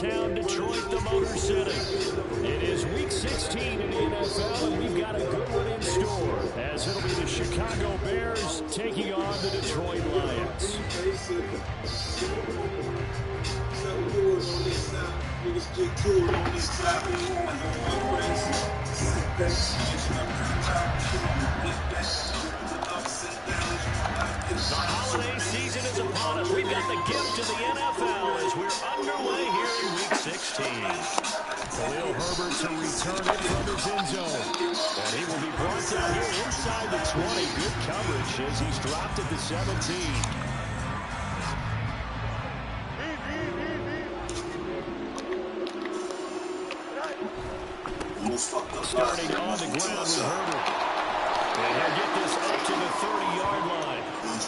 town Detroit, the Motor City. It is Week 16 in the NFL, and we've got a good one in store, as it'll be the Chicago Bears taking on the Detroit Lions. The holiday season is upon us. We've got the gift of the NFL as we're underway here in Week 16. Khalil Herbert to return it from his end zone. And he will be brought down here inside the 20. Good coverage as he's dropped at the 17. Starting on the ground with Herbert. And he'll get this up to the 30-yard line.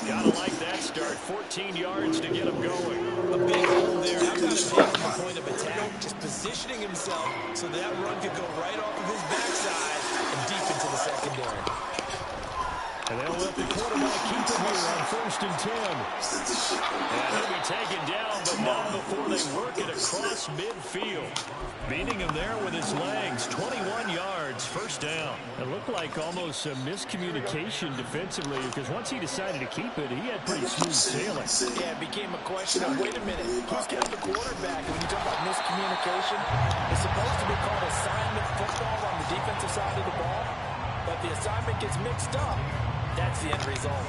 Gotta like that start. 14 yards to get him going. A big hole there. How about him taking the point of attack? Just positioning himself so that run could go right off of his backside and deep into the secondary. And they'll let the quarterback keep it here on 1st and 10. And he'll be taken down, but not before they work it across midfield. Beating him there with his legs. 21 yards, 1st down. It looked like almost a miscommunication defensively, because once he decided to keep it, he had pretty smooth sailing. Yeah, it became a question of, wait a minute, who's got the quarterback? And when you talk about miscommunication, it's supposed to be called assignment football on the defensive side of the ball, but the assignment gets mixed up. That's the end result.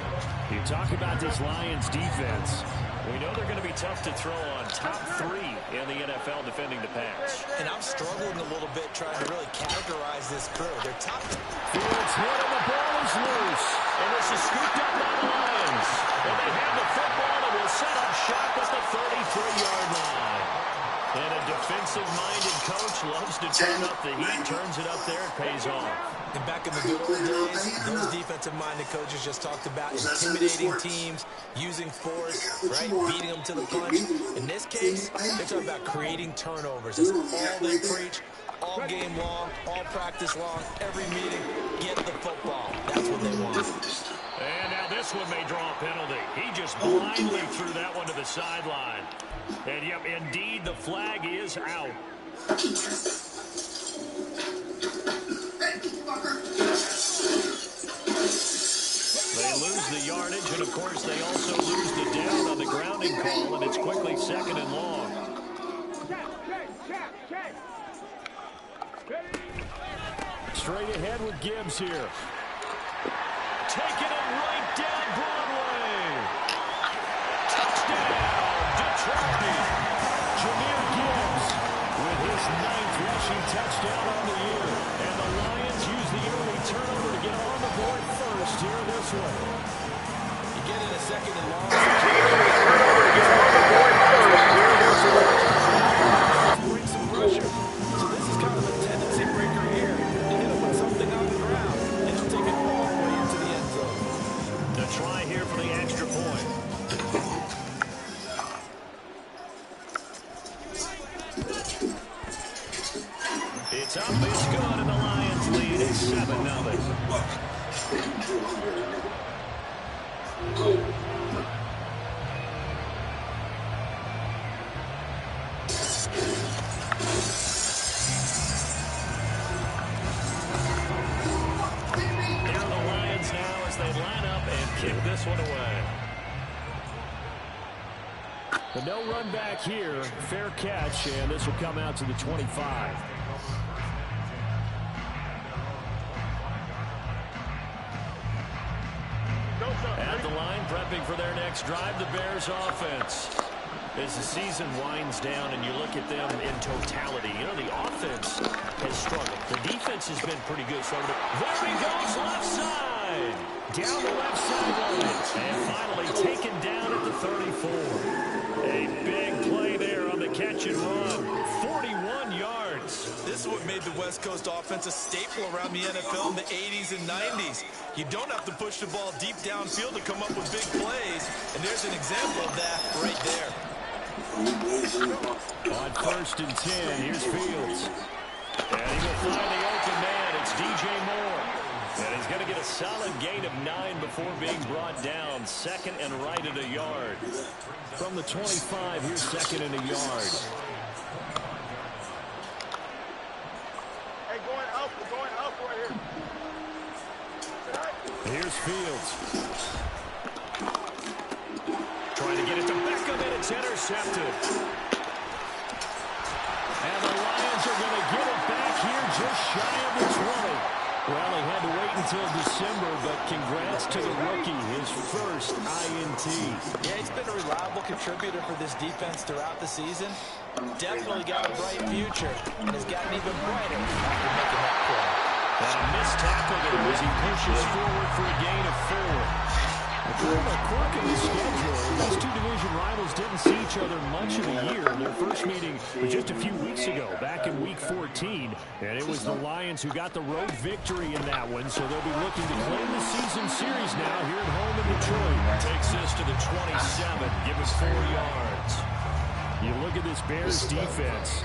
You talk about this Lions defense. We know they're going to be tough to throw on. Top 3 in the NFL defending the pass. And I'm struggling a little bit trying to really categorize this crew. They're top. Fields hit and the ball is loose. And this is scooped up by the Lions. And they have the football and will set up shop at the 33-yard line. And a defensive-minded coach loves to turn up the heat, turns it up there, it pays off. And back in the good old days, those defensive-minded coaches just talked about intimidating teams, using force, right, beating them to the punch. In this case, they're talking about creating turnovers. That's all they preach, all game long, all practice long, every meeting. Get the football. That's what they want. And now this one may draw a penalty. He just blindly threw that one to the sideline. And, yep, indeed, the flag is out. They lose the yardage, and, of course, they also lose the down on the grounding call, and it's quickly 2nd and long. Straight ahead with Gibbs here. Taking it right down Broadway. Touchdown, Detroit. Jahmyr Gibbs with his 9th rushing touchdown on the year. And the Lions use the early turnover to get on the board first here in this one. You get in a 2nd and long. Bring some pressure. So this is kind of a tendency breaker here. They hit him with something on the ground, and he'll take it all the way into the end zone. The try here for the extra point. It's up, it's good, and the Lions lead at 7-0. Here are the Lions now as they line up and kick this one away. But no run back here. Fair catch, and this will come out to the 25. At the line, prepping for their next drive, the Bears offense. As the season winds down and you look at them in totality, you know, the offense has struggled. The defense has been pretty good. So there he goes, left side. Down the left sideline. And finally taken down at the 34. A big play there on the catch and run. 41 yards. This is what made the West Coast offense a staple around the NFL in the 80s and 90s. You don't have to push the ball deep downfield to come up with big plays. And there's an example of that right there. On 1st and 10, here's Fields. And he will find the open man. It's DJ Moore. And he's going to get a solid gain of 9 before being brought down. 2nd and right at a yard. From the 25, here's 2nd and a yard. Hey, going up. We're going up right here. Here's Fields. Trying to get it to Beckham, and it's intercepted. And the Lions are going to get it back here just shy of the 20. Well, he had to wait until December, but congrats to the rookie, his first INT. Yeah, he's been a reliable contributor for this defense throughout the season. Definitely got a bright future, and has gotten even brighter after making that play. And a missed tackle there as he pushes forward for a gain of 4. Kind of a quirk in the schedule. These two division rivals didn't see each other much of the year. Their first meeting was just a few weeks ago, back in Week 14. And it was the Lions who got the road victory in that one, so they'll be looking to claim the season series now here at home in Detroit. Takes this to the 27, give us 4 yards. You look at this Bears defense.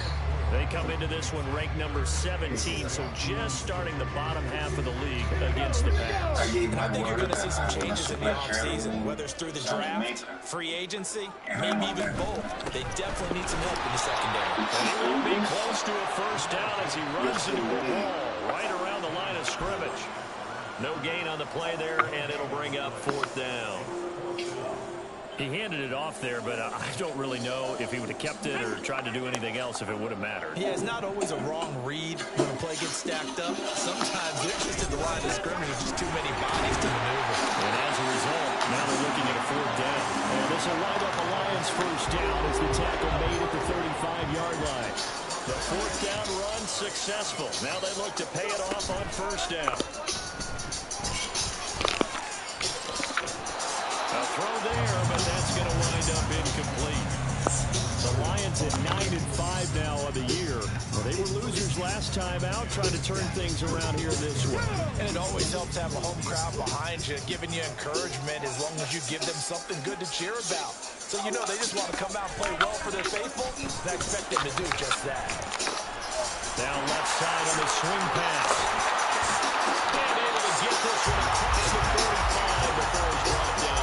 They come into this one ranked number 17, so just starting the bottom half of the league against the pass. And I think you're going to see some changes in the offseason, whether it's through the draft, free agency, maybe even both. They definitely need some help in the secondary. And he will be close to a first down as he runs into a wall right around the line of scrimmage. No gain on the play there, and it'll bring up 4th down. He handed it off there, but I don't really know if he would have kept it or tried to do anything else if it would have mattered. Yeah, it's not always a wrong read when a play gets stacked up. Sometimes they're just at the line of scrimmage with just too many bodies to maneuver. And as a result, now they're looking at a 4th down. And this will wind up a Lions first down as the tackle made at the 35-yard line. The 4th down run successful. Now they look to pay it off on first down. A throw there, but that's going to wind up incomplete. The Lions at 9-5 now of the year. Well, they were losers last time out, trying to turn things around here this one. And it always helps to have a home crowd behind you, giving you encouragement as long as you give them something good to cheer about. So you know they just want to come out and play well for their faithful, and I expect them to do just that. Down left side on the swing pass. And able to get this one across the 45 before he's brought down.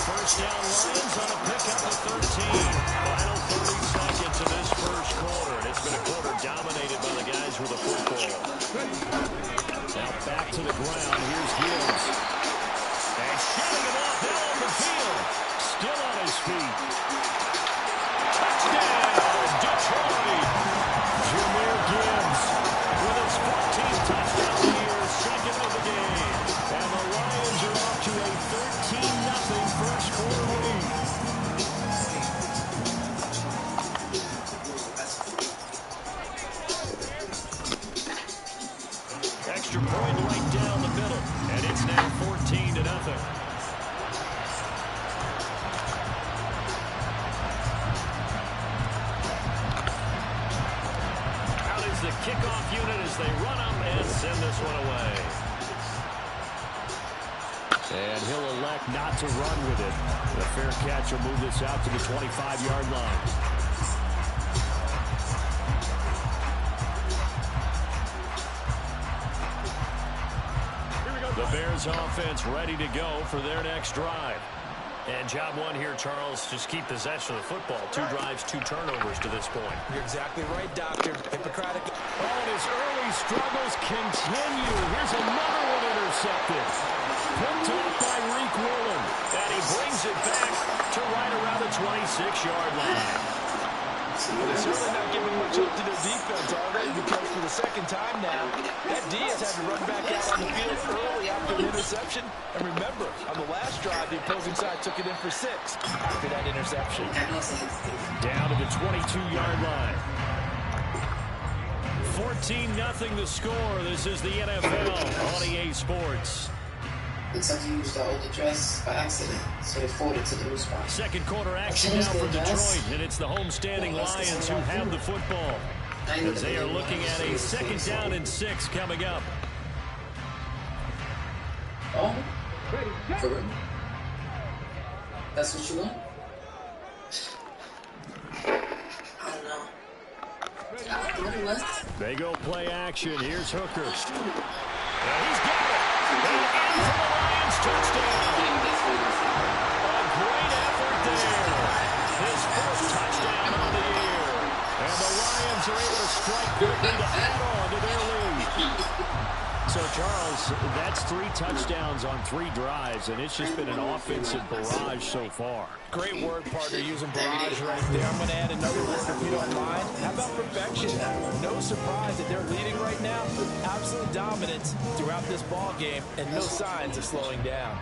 First down Lions on a pickup of 13. Final 30 seconds of this first quarter. And it's been a quarter dominated by the guys with the football. Now back to the ground. Here's Gibbs. And shutting him off now on the field. Still on his feet. Touchdown, Detroit. Jahmyr Gibbs with his 14th touchdown of the year, second of the game. And the Lions are off to a 13-0 first quarter lead. Extra point right down the middle, and it's now 14-0. The kickoff unit as they run up and send this one away. And he'll elect not to run with it. The fair catch will move this out to the 25-yard line. The Bears offense ready to go for their next drive. And job one here, Charles, just keep possession of the football. 2 drives, 2 turnovers to this point. You're exactly right, Doctor. Hippocratic. Oh, and his early struggles continue. Here's another one intercepted. Picked off by Reek Woolen. And he brings it back to right around the 26-yard line. Well, they're certainly not giving much up to their defense already, because for the second time now, that D has had to run back out on the field early after an interception. And remember, on the last drive, the opposing side took it in for 6 after that interception. Down to the 22-yard line. 14-0 the score. This is the NFL on EA Sports. Looks like you used the old address by accident, so they forwarded to the new spot. Second quarter action now for Detroit, and it's the homestanding Lions who have the football, as they are looking at a 2nd down and 6 coming up. Oh, for real? That's what you want? I don't know. They go play action. Here's Hooker. And he's got it. And in for the Lions touchdown. A great effort there. His first touchdown of the year. quickly to add on to their lead. So, Charles, that's 3 touchdowns on 3 drives, and it's just been an offensive barrage so far. Great word, partner, using barrage right there. I'm going to add another word if you don't mind. How about perfection? No surprise that they're leading right now. Absolute dominance throughout this ball game, and no signs of slowing down.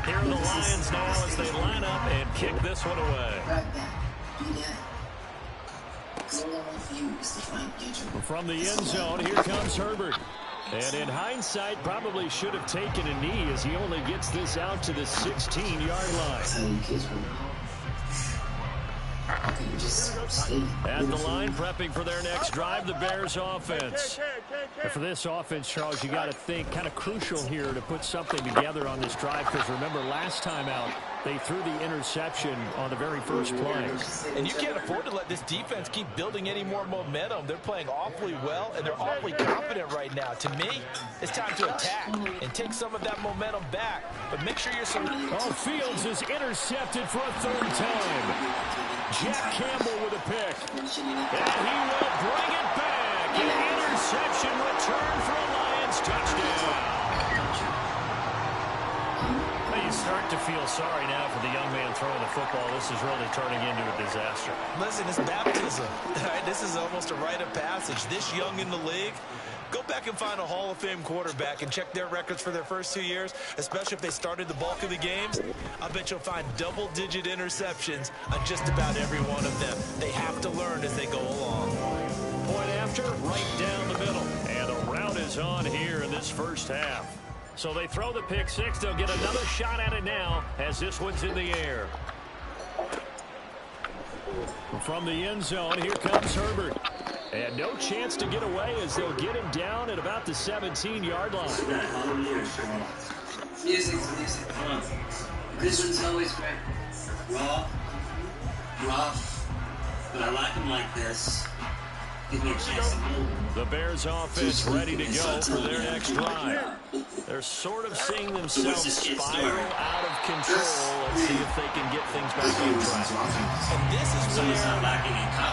Here are the Lions now as they line up and kick this one away. From the end zone, here comes Herbert. And in hindsight, probably should have taken a knee as he only gets this out to the 16-yard line. At the line, prepping for their next drive, the Bears offense. And for this offense, Charles, you got to think kind of crucial here to put something together on this drive, because remember last time out, they threw the interception on the very first play. And you can't afford to let this defense keep building any more momentum. They're playing awfully well, and they're awfully confident right now. To me, it's time to attack and take some of that momentum back. But make sure you're Fields is intercepted for a 3rd time. Jack Campbell with a pick. And he will bring it back. An interception return for a Lions touchdown. You start to feel sorry now for the young man throwing the football. This is really turning into a disaster. Listen, it's baptism. Right? This is almost a rite of passage. This young in the league, go back and find a Hall of Fame quarterback and check their records for their first 2 years, especially if they started the bulk of the games. I bet you'll find double-digit interceptions on just about every one of them. They have to learn as they go along. Point after, right down the middle. And the route is on here in this first half. So they throw the pick 6. They'll get another shot at it now as this one's in the air. From the end zone, here comes Herbert. And no chance to get away as they'll get him down at about the 17-yard line. Music. This one's always great. Raw, rough, but I like him like this. Give me a chance to move. The Bears offense ready to go for their next drive. They're sort of seeing themselves spiral out of control. Let's see if they can get things back on track. And this is where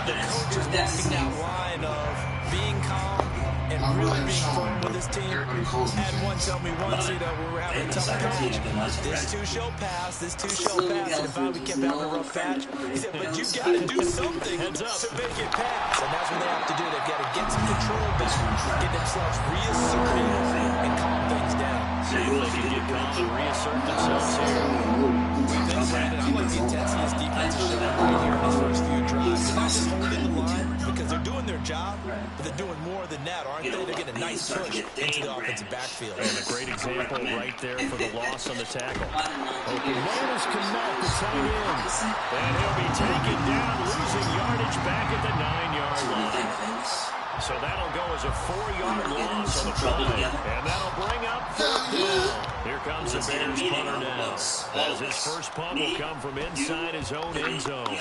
the coach is walking that line of being calm and really being firm with his team. Had one tell me once, when we were having a tough patch, this too shall pass, this too shall pass. And if we kept having a rough patch, he said, but you got to do something to make it pass. And that's what they have to do. They've got to get some control back, get themselves reasserted, and calm things down. See if they can get calm and reassert themselves here. Brandon, I like the intensity this defense is showing right here in these first few drives. They're not just holding the line because they're doing their job, but they're doing more than that, aren't they? They're getting a nice push into the offensive backfield. And a great example right there for the loss on the tackle. Oklahoma's Kmet, the tight end. And he'll be taken down, losing yardage back at the 9-yard line. So that'll go as a 4-yard loss on the play. And that'll bring up 4th down. Here comes the Bears punter now. As his first punt will come from inside his own end zone.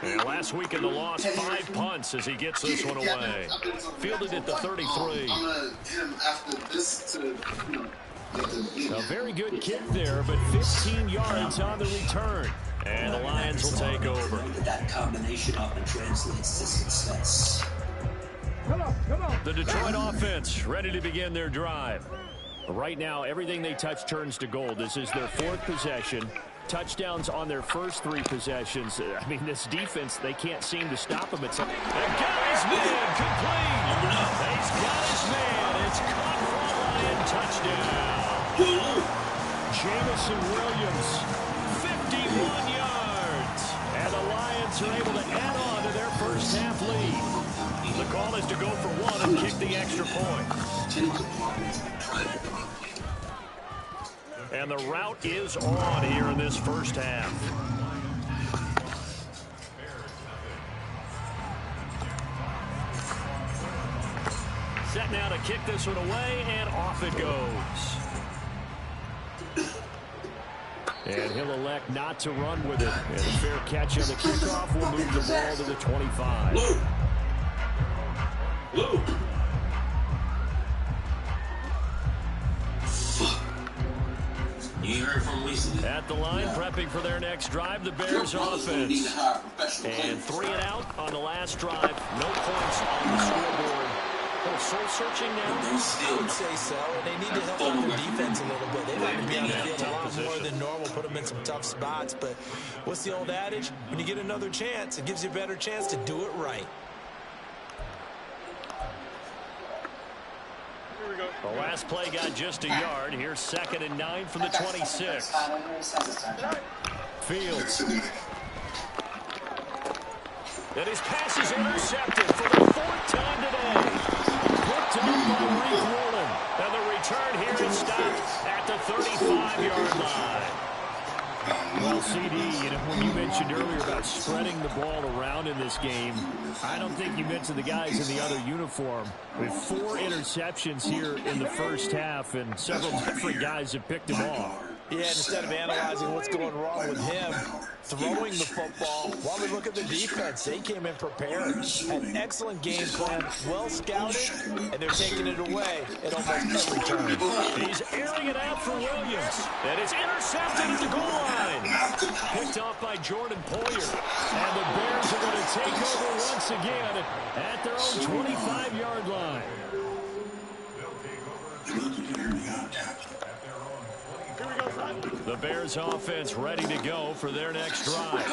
And last week in the loss, 5 punts as he gets this one away. Fielded at the 33. A very good kick there, but 15 yards on the return. And the Lions will take over. That combination often translates to success. The Detroit offense ready to begin their drive. Right now, everything they touch turns to gold. This is their 4th possession. Touchdowns on their first 3 possessions. I mean, this defense, they can't seem to stop them. It's got his man complete. He's got his man. It's caught for a Lion touchdown. Jamison Williams, 51 yards. And the Lions are able to add on to their first half lead. The call is to go for 1 and kick the extra point. And the route is on here in this first half. Set now to kick this one away, and off it goes. And he'll elect not to run with it. And a fair catch on the kickoff will move the ball to the 25. You heard from recently? At the line, prepping for their next drive, the Bears offense. And 3 and out on the last drive. No points on the scoreboard. Soul searching now? I would say so, and they need to help out their defense a little bit. They've had to be on the field a lot more than normal, put them in some tough spots. But what's the old adage? When you get another chance, it gives you a better chance to do it right. The last play got just a yard. Here's 2nd and 9 from the 26. Fields. And his pass is intercepted for the 4th time today. Picked up by Reed Woolen. And the return here is stopped at the 35-yard line. Well, CD, when you mentioned earlier about spreading the ball around in this game, I don't think you mentioned the guys in the other uniform. With 4 interceptions here in the first half, and several different guys have picked them off. Yeah, instead of analyzing what's going wrong with him throwing the football, while we look at the defense, they came in prepared. Had an excellent game plan, well scouted, and they're taking it away at almost every turn. He's airing it out for Williams. And it's intercepted at the goal line. Picked off by Jordan Poyer. And the Bears are going to take over once again at their own 25-yard line. The Bears offense ready to go for their next drive.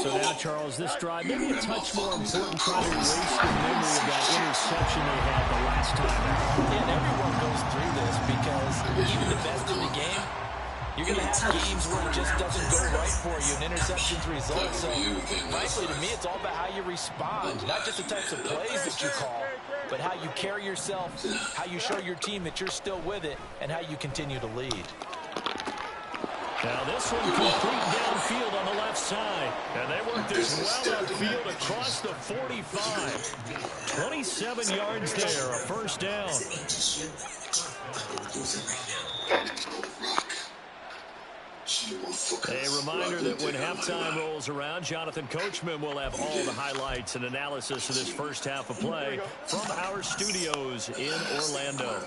So now, Charles, this drive maybe a touch more important, trying to erase the memory of that interception they had the last time out. And everyone goes through this because even the best in the game, you're going to have games where it just doesn't go right for you, and interceptions result. So, frankly, to me, it's all about how you respond, not just the types of plays that you call, but how you carry yourself, how you show your team that you're still with it, and how you continue to lead. Now this one complete downfield on the left side. And they work this well upfield across the 45. 27 yards there, a first down. A reminder that when halftime rolls around, Jonathan Coachman will have all the highlights and analysis of this first half of play from our studios in Orlando.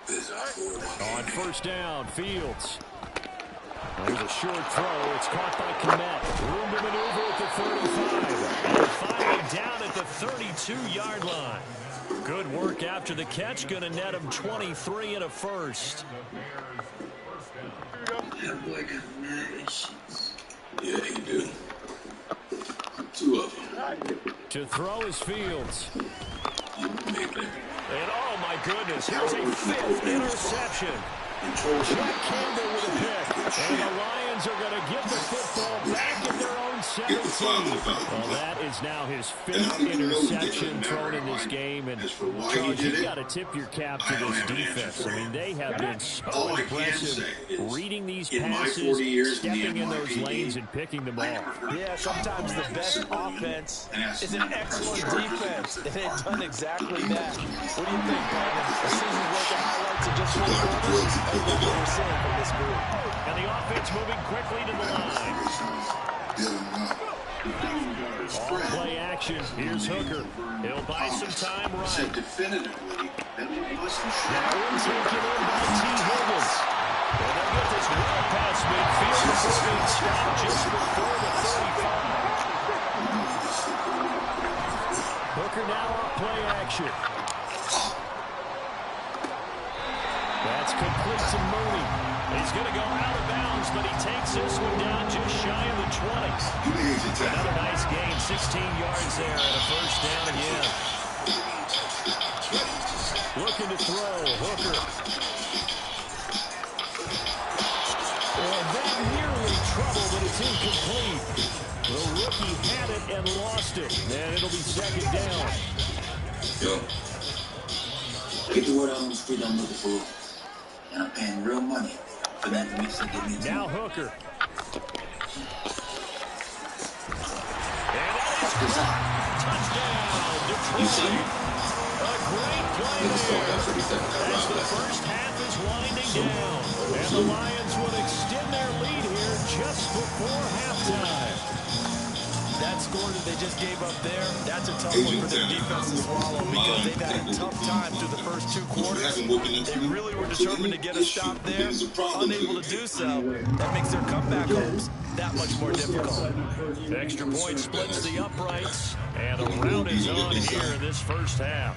On first down, Fields. There's a short throw. It's caught by Kmet. Room to maneuver at the 35. And finally down at the 32-yard line. Good work after the catch. Going to net him 23 and a first. That boy got mad issues. Yeah, he do. 2 of them. To throw is Fields. And oh my goodness, here's a 5th interception. Jack Campbell with a pick. And the Lions are going to give the football back at their own 17. Well, that is now his 5th interception thrown in this game. And Charles, you've got to tip your cap to this defense. I mean, they have been so impressive reading these passes, stepping in those lanes, and picking them off. Yeah, sometimes the best offense is an excellent defense. And they've done exactly that. What do you think, Brandon? A season's worth of highlights in just 4 quarters? That's what we're seeing from this group. And the offense moving quickly to the line. All play action. Here's Hooker. He'll buy some time right. That one's taken in by T. Higgins. And they'll get this well past midfield before being stopped just before the 35. Hooker now on play action. That's complete to Mooney. He's going to go out of bounds, but he takes this one down just shy of the 20. Another nice gain, 16 yards there, and a first down again. Looking to throw, Hooker. And that nearly trouble, but it's incomplete. The rookie had it and lost it, and it'll be 2nd down. Yo, get the word out on the street I'm looking for. And I'm paying real money for that to mix and give me a now Hooker. And that is touchdown, Detroit. A great play there as the first half is winding down. And the Lions would extend their lead here just before halftime. That's score that they just gave up there, that's a tough one for their defense to swallow because they've had a tough time through the first 2 quarters. They really were determined to get a stop there, unable to do so. That makes their comeback hopes that much more difficult. Extra point splits the uprights, and the round is on here in this first half.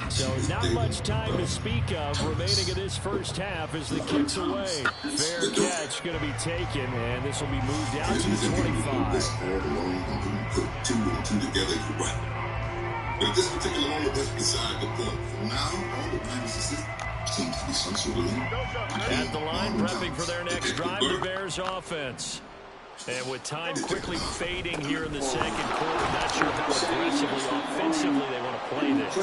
So not much time to speak of remaining in this first half as the kick's away. Fair catch going to be taken, and this will be moved out to the 25. Put 2 and 2 together, you're right. But at this particular moment, that's beside the point. For now, all the plans seems to be some sort of at the line, prepping for their next drive, the Bears offense. And with time quickly fading here in the second quarter, not sure how aggressively, offensively they want to play this.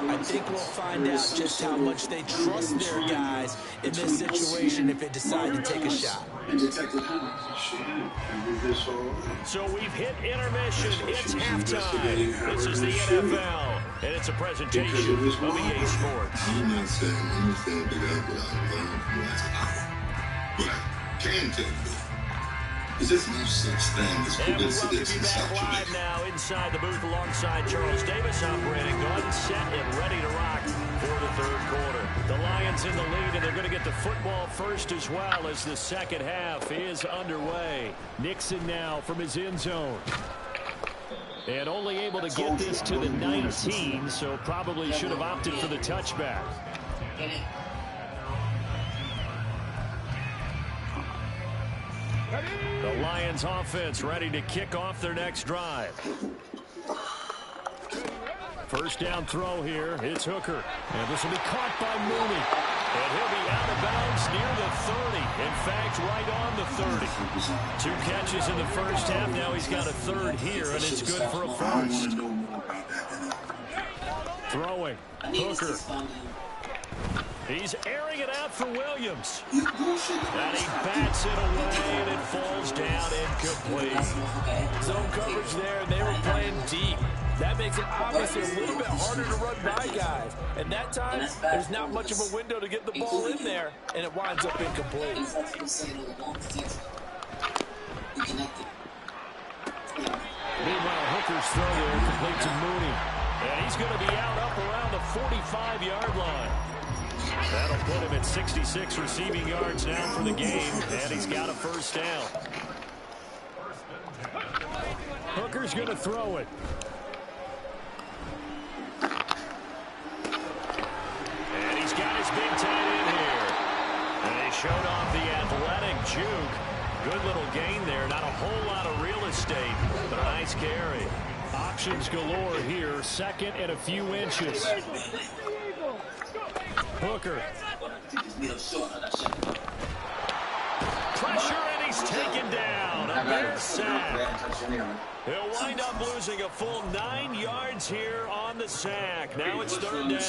I think we'll find out just how much they trust their guys in this situation if they decide to take a shot. So we've hit intermission. It's halftime. This is the NFL, and it's a presentation of EA Sports. I'm not saying anything that I've learned from the last hour. But I can tell you, there's no such thing as coincidence in South live now inside the booth alongside Charles Davis, operating gun, set, and ready to rock for the third quarter. The Lions in the lead, and they're going to get the football first as well as the second half is underway. Nixon now from his end zone. And only able to get this to the 19, so probably should have opted for the touchback. The Lions offense ready to kick off their next drive. First down throw here. It's Hooker. And this will be caught by Mooney. And he'll be out of bounds near the 30. In fact, right on the 30. 2 catches in the first half. Now he's got a third here, and it's good for a first. Throwing. Hooker. He's airing it out for Williams. And he bats it away, and it falls down incomplete. Zone coverage there, and they were playing deep. That makes it obviously a little bit harder to run by guys. And that time, there's not much of a window to get the ball in there, and it winds up incomplete. Meanwhile, Hooker's throw there complete to Mooney. And he's going to be out up around the 45-yard line. That'll put him at 66 receiving yards now for the game, and he's got a first down. Hooker's going to throw it. And he's got his big tight end here. And they showed off the athletic juke. Good little gain there. Not a whole lot of real estate, but a nice carry. Options galore here. Second and a few inches. Hooker. Pressure, and he's taken down. A Bears sack. He'll wind up losing a full 9 yards here on the sack. Now it's third down.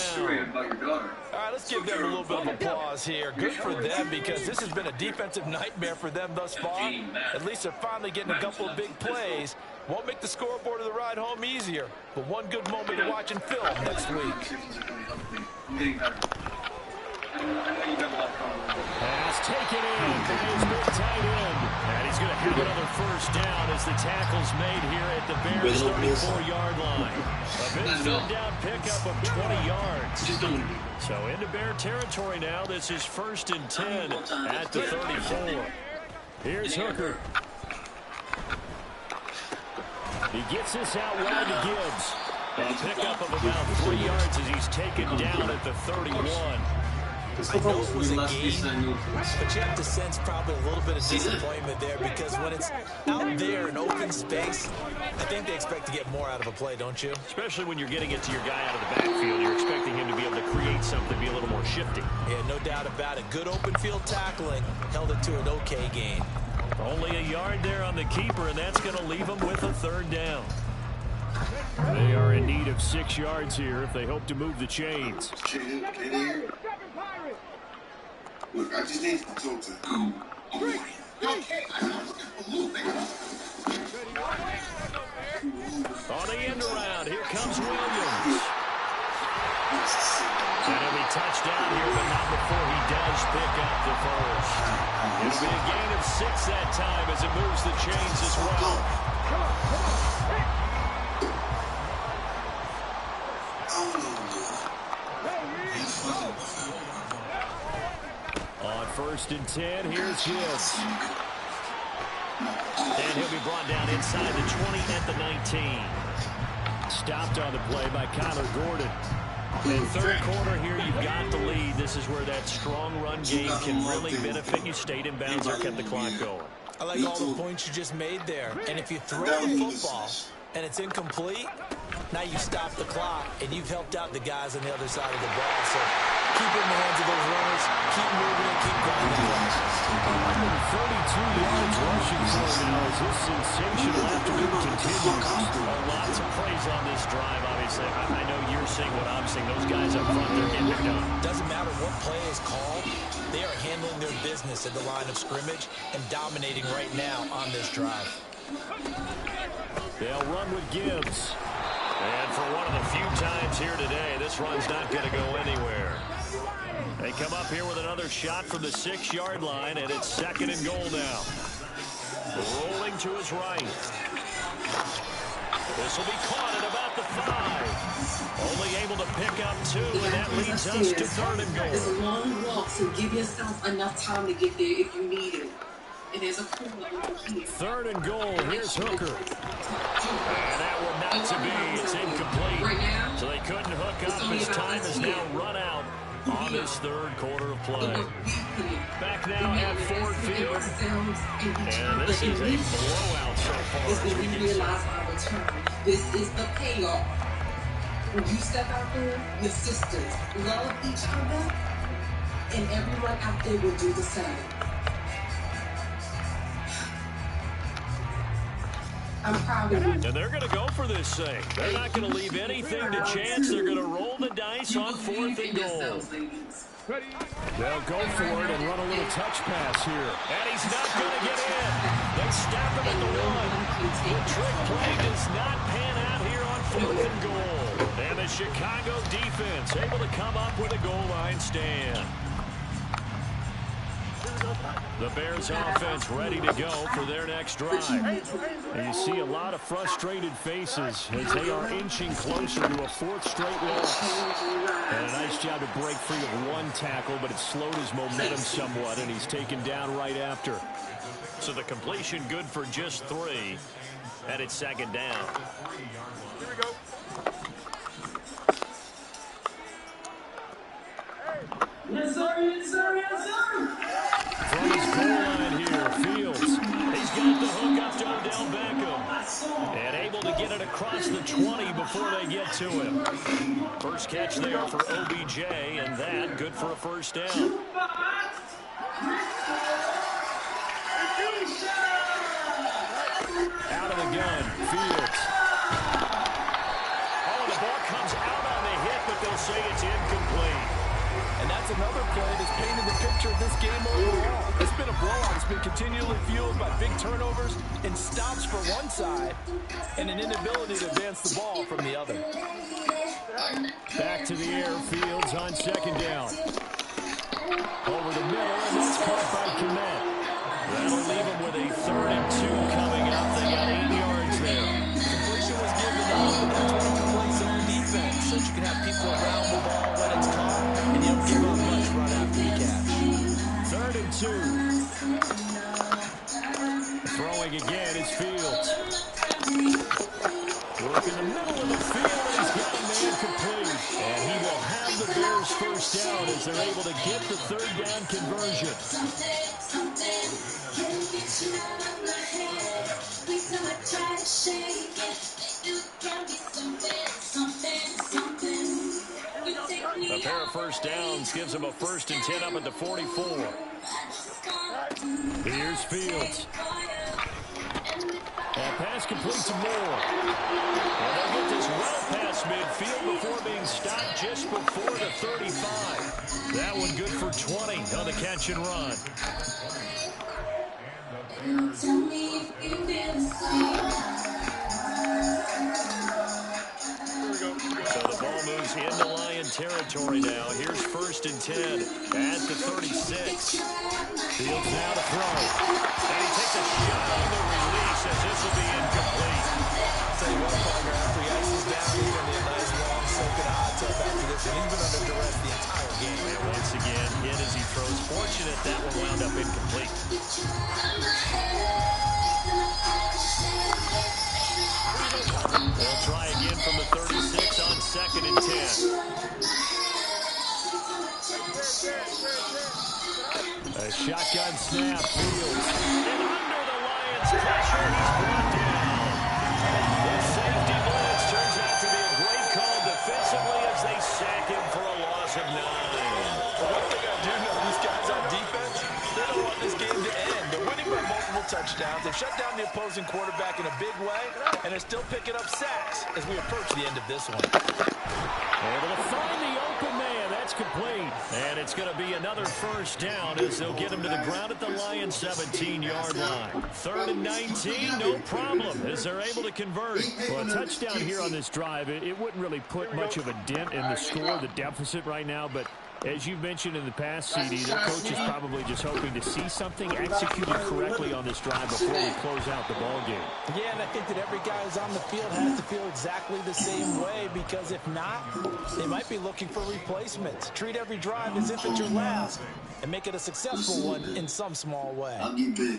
All right, let's give them a little bit of applause here. Good for them because this has been a defensive nightmare for them thus far. At least they're finally getting a couple of big plays. Won't make the scoreboard of the ride home easier, but one good moment to watch in film next week. Pass taken in by his big tight end. And he's going to have another first down as the tackle's made here at the Bears' 34-yard line. A big third down pickup of 20 yards. So into Bear territory now. This is 1st and 10 at the 34. Here's Hooker. He gets this out wide to Gibbs. A pickup of about 3 yards as he's taken down at the 31. I know it was a game, but you have to sense probably a little bit of disappointment there because when it's out there in open space, I think they expect to get more out of a play, don't you? Especially when you're getting it to your guy out of the backfield. You're expecting him to be able to create something, be a little more shifty. Yeah, no doubt about it. Good open field tackling held it to an okay gain. Only a yard there on the keeper, and that's going to leave him with a third down. They are in need of 6 yards here if they hope to move the chains. Look, I just need to talk to you. On the end around, here comes Williams. And he'll be touched down here, but not before he does pick up the first. It'll be a gain of 6 that time as it moves the chains as well. 1st and 10. Here's Gibbs. And he'll be brought down inside the 20 at the 19. Stopped on the play by Kyler Gordon. In third quarter here, you've got the lead. This is where that strong run game can really benefit you. Stayed in bounds or kept the clock going. I like all the points you just made there. And if you throw the football and it's incomplete, now you stop the clock, and you've helped out the guys on the other side of the ball. So keep it in the hands of those runners, keep moving, and keep grinding. 132 yards rushing for now as this sensational afternoon continues. Lots of praise on this drive, obviously. I know you're seeing what I'm seeing. Those guys up front, they're getting it done. Doesn't matter what play is called. They are handling their business at the line of scrimmage and dominating right now on this drive. They'll run with Gibbs. And for one of the few times here today, this run's not going to go anywhere. They come up here with another shot from the 6-yard line, and it's 2nd and goal now. Rolling to his right. This will be caught at about the 5. Only able to pick up 2, and that leads us to 3rd and goal. It's a long walk, so give yourself enough time to get there if you need it. And there's a pool over here. 3rd and goal. Here's Hooker. And that one not to be. It's incomplete. So they couldn't hook up. His time is now run out on this 3rd quarter of play. Back now at Ford Field. And this is a blowout so far. It's when we realize our return. This is the payoff. When you step out there, your sisters love each other, and everyone out there will do the same. I'm proud of you. And they're going to go for this thing. They're not going to leave anything to chance. They're going to roll the dice on 4th and goal. They'll go for it and run a little touch pass here. And he's not going to get in. They stop him at the 1. The trick play does not pan out here on 4th and goal. And the Chicago defense able to come up with a goal line stand. The Bears offense ready to go for their next drive. And you see a lot of frustrated faces as they are inching closer to a 4th straight loss. And a nice job to break free of 1 tackle, but it slowed his momentum somewhat, and he's taken down right after. So the completion good for just 3, and it's 2nd down. Here we go. Yes, sir. Yes, sir. Yes, sir. From his goal line here, Fields. He's got the hook up to Odell Beckham. And able to get it across the 20 before they get to him. First catch there for OBJ, and that good for a 1st down. Out of the gun, Fields. Oh, the ball comes out on the hit, but they'll say it's incomplete. And that's another play that's painted the picture of this game overall. It's been a blowout. It's been continually fueled by big turnovers and stops for one side and an inability to advance the ball from the other. Back to the air, Fields on 2nd down. Over the middle, and that's caught by Kmet. That'll leave him with a 3rd and 2 coming up. They got 8 yards there. Completion was given to play zone defense so you can have people around the ball when it's caught, and you don't give up much run after the catch. 3rd and 2. Throwing again is Fields. Work in the middle of the field, and he's got a man complete. And he will have the Bears 1st down as they're able to get the 3rd down conversion. A pair of 1st downs gives them a 1st and 10 up at the 44. Here's Fields. And pass complete to Moore. And they'll get this well past midfield before being stopped just before the 35. That one good for 20 on the catch and run. Tell me if you feel the same. So the ball moves into Lion territory now. Here's 1st and 10 at the 36. Fields now to throw. And he takes a shot on the release as this will be incomplete. I'll tell you what, partner, after he ices down, he's going to be a nice long soaking hot tub after this, and he's been under duress the entire game. And once again, hit as he throws. Fortunate that one A shotgun snap, Fields. And under the Lions' pressure, he's brought down. The safety blitz turns out to be a great call defensively as they sack him for a loss of 9. Well, what are they going to do now? These guys on defense, they don't want this game to end. They're winning by multiple touchdowns. They've shut down the opposing quarterback in a big way, and they're still picking up sacks as we approach the end of this one. Able to find the open man. That's complete. And it's going to be another first down as they'll get him to the ground at the Lions' 17-yard line. 3rd and 19, no problem, as they're able to convert. Well, a touchdown here on this drive, it wouldn't really put much of a dent in the score, the deficit right now, but as you've mentioned in the past, CD, their coach is probably just hoping to see something executed correctly on this drive before we close out the ball game. Yeah, and I think that every guy who's on the field has to feel exactly the same way, because if not, they might be looking for replacements. Treat every drive as if it's your last and make it a successful one in some small way.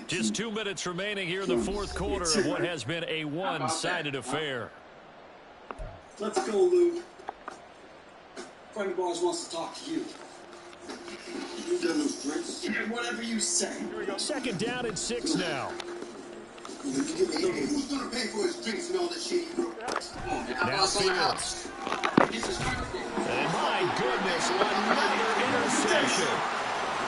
Just 2 minutes remaining here in the fourth quarter of what has been a one-sided affair. Let's go, Lou. Frank Barnes wants to talk to you. You got no strengths. Whatever you say. Second down and 6 now. Who's gonna pay for his drinks and all that shit? Now Fields. And my goodness, another interception.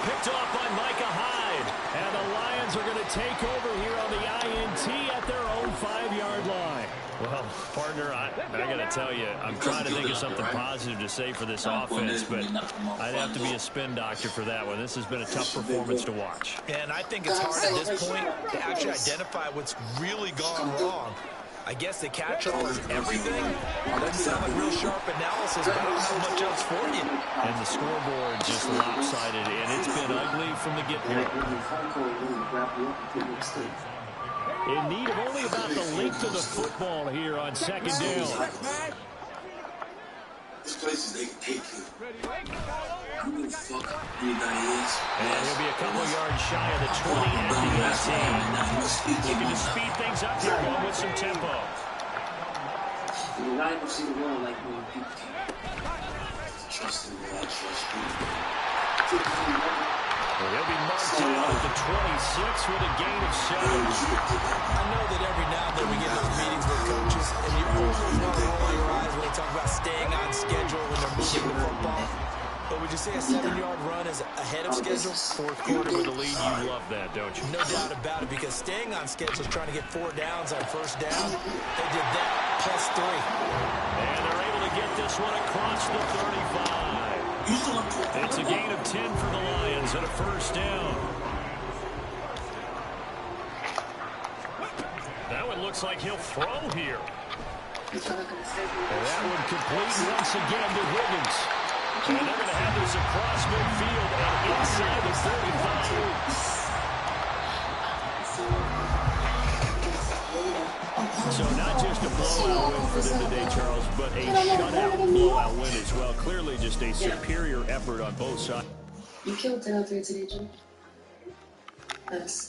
Picked off by Micah Hyde. And the Lions are going to take over here on the INT at their own 5-yard line. Well, partner, I got to tell you, I'm trying to think of something positive to say for this offense, but I'd have to be a spin doctor for that one. This has been a tough performance to watch. And I think it's hard at this point to actually identify what's really gone wrong. I guess the catch-all is everything. Doesn't sound like real sharp analysis, but I don't have much else for you. And the scoreboard just lopsided, and it's been ugly from the get-go. In need of only about the length of the football here on second down. This place is they take you. Who the fuck anybody is? And he'll be a couple yards shy of the 20 at the 18. Looking to speed things up here, going with some tempo. You're not able to see the world like when people can trust them, I trust you. He'll be marked down at the 26 with a gain of 7. I know that every now and then we get those meetings with coaches, and you always want to roll your eyes when they talk about staying on schedule when they're moving the football. But would you say a 7-yard run is ahead of schedule? Fourth quarter with a lead, you love that, don't you? No doubt about it, because staying on schedule is trying to get 4 downs on first down. They did that plus 3. And they're able to get this one across the 35. It's a gain of 10 for the Lions and a first down. That one looks like he'll throw here. And that one complete once again to Higgins. And they're going to have this across midfield and inside the 35. So not just a blowout win for them today, Charles, but a shutout blowout win as well. Clearly just a superior effort on both sides. You killed 10-3 today, Jim. Nice.